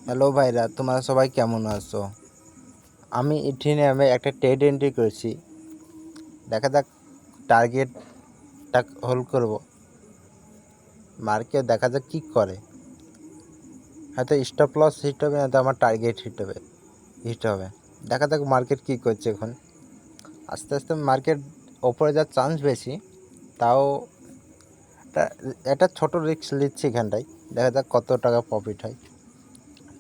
Hello ভাইরা, তোমরা সবাই কেমন আছো? আমি এখানে একটা ট্রেড এন্ট্রি করেছি। দেখা যাক টার্গেটটা হোল্ড করব। মার্কেট দেখা যাক কি করে। হয়তো স্টপ লস হিট হবে, না তো আমার টার্গেট হিট হবে। দেখা যাক মার্কেট কি করছে এখন। আস্তে আস্তে মার্কেট ওপরে যাওয়ার চান্স বেশি, তাও একটা ছোট রিস্ক নিচ্ছি এখানটায়। দেখা যাক কত টাকা প্রফিট হয়।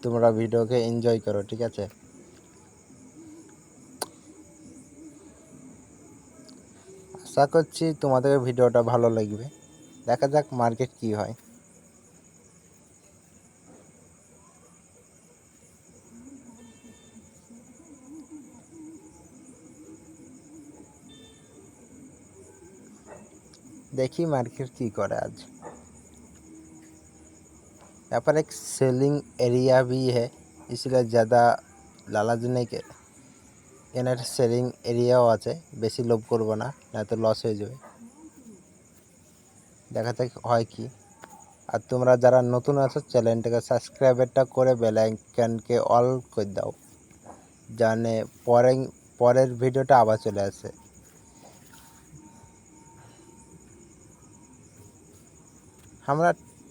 তোমরা ভিডিওকে এনজয় করো, ঠিক আছে? আশা করছি তোমাদের ভিডিওটা ভালো লাগবে। দেখা যাক মার্কেট কি হয়। देखी मार्केट की करे आज। यहाँ पर एक सेलिंग एरिया भी है, इसलिए ज़्यादा लालच नहीं के এখানে একটা সেলিং এরিয়াও আছে। বেশি লোভ করবো না, নয়তো লস হয়ে যাবে। দেখা যাক হয় কি। আর তোমরা যারা নতুন আছো চ্যানেলটাকে সাবস্ক্রাইবটা করে বেল আইকনকে অল করে দাও, জানে পরের ভিডিওটা আবার চলে আসে।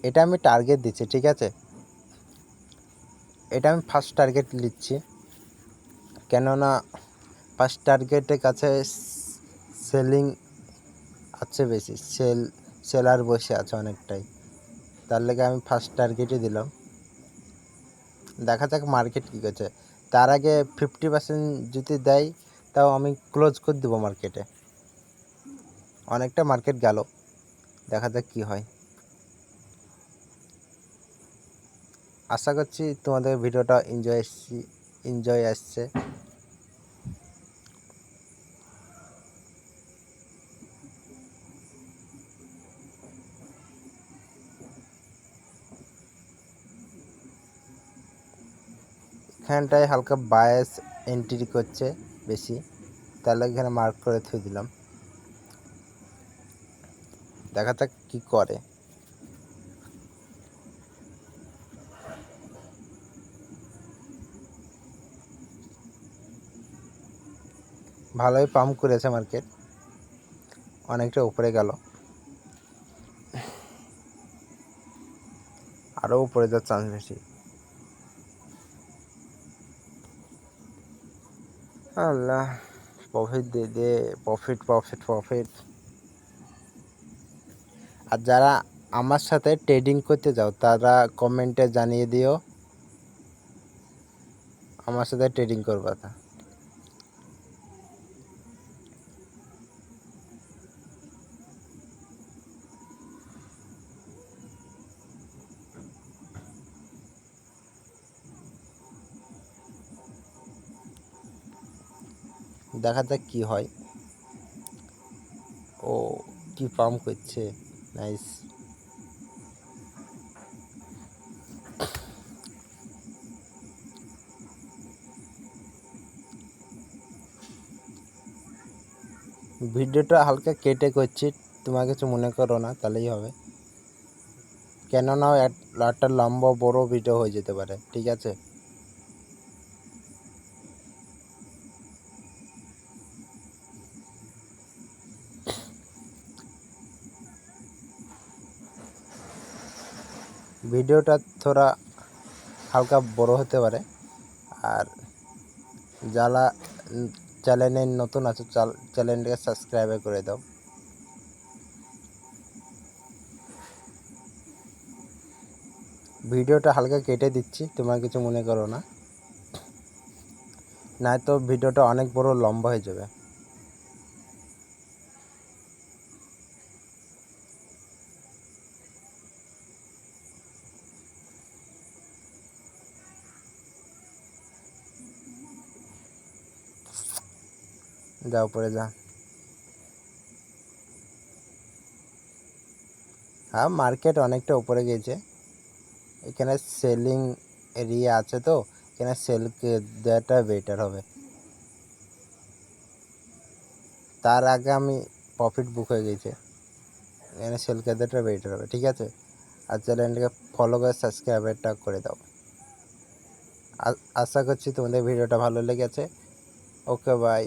এটা আমি টার্গেট দিচ্ছি, ঠিক আছে? এটা আমি ফার্স্ট টার্গেট নিচ্ছি, কেননা ফার্স্ট টার্গেটের কাছে সেলিং আছে বেশি, সেলার বসে আছে অনেকটাই। তার লেগে আমি ফার্স্ট টার্গেটই দিলাম। দেখা যাক মার্কেট কী করছে। তার আগে 50% যদি দেয় তাও আমি ক্লোজ করে দেবো মার্কেটে। অনেকটা মার্কেট গেল, দেখা যাক কী হয়। আশা করছি তোমাদের ভিডিওটা এনজয় আসছে। এখানটায় হালকা বায়াস এন্ট্রি করছে বেশি, তাহলে এখানে মার্ক করে থুয়ে দিলাম। দেখা যাক কী করে। ভালোই পাম্প করেছে মার্কেট, অনেকটা উপরে গেল, আরও উপরে যাওয়ার চান্স বেশি। আল্লাহ, প্রফিট দে, প্রফিট। আর যারা আমার সাথে ট্রেডিং করতে যাও তারা কমেন্টে জানিয়ে দিও আমার সাথে ট্রেডিং করবা তা। দেখা যাক কি হয়। ও কি পাম্প করছে, নাইস। ভিডিওটা হালকা কেটে করছি, তোমার কিছু মনে করো না, তাহলেই হবে। কেননা একটা লম্বা বড় ভিডিও হয়ে যেতে পারে, ঠিক আছে? ভিডিওটা থোড়া হালকা বড় হতে পারে। আর যারা চ্যানেলে নতুন আছে চ্যানেলটাকে সাবস্ক্রাইব করে দাও। ভিডিওটা হালকা কেটে দিচ্ছি, তোমরা কিছু মনে করো না, নয়তো ভিডিওটা অনেক বড় লম্বা হয়ে যাবে। যা উপরে যা। হ্যাঁ, মার্কেট অনেকটা উপরে গিয়েছে। এখানে সেলিং এরিয়া আছে, তো এখানে সেলকে দেওয়াটা বেটার হবে। তার আগে আমি প্রফিট বুক হয়ে গেছে, এখানে সেলকে দেওয়াটা বেটার হবে, ঠিক আছে? আর চ্যানেলটাকে ফলো করে সাবস্ক্রাইবটা করে দাও। আশা করছি তোমাদের ভিডিওটা ভালো লেগেছে। Okay bye.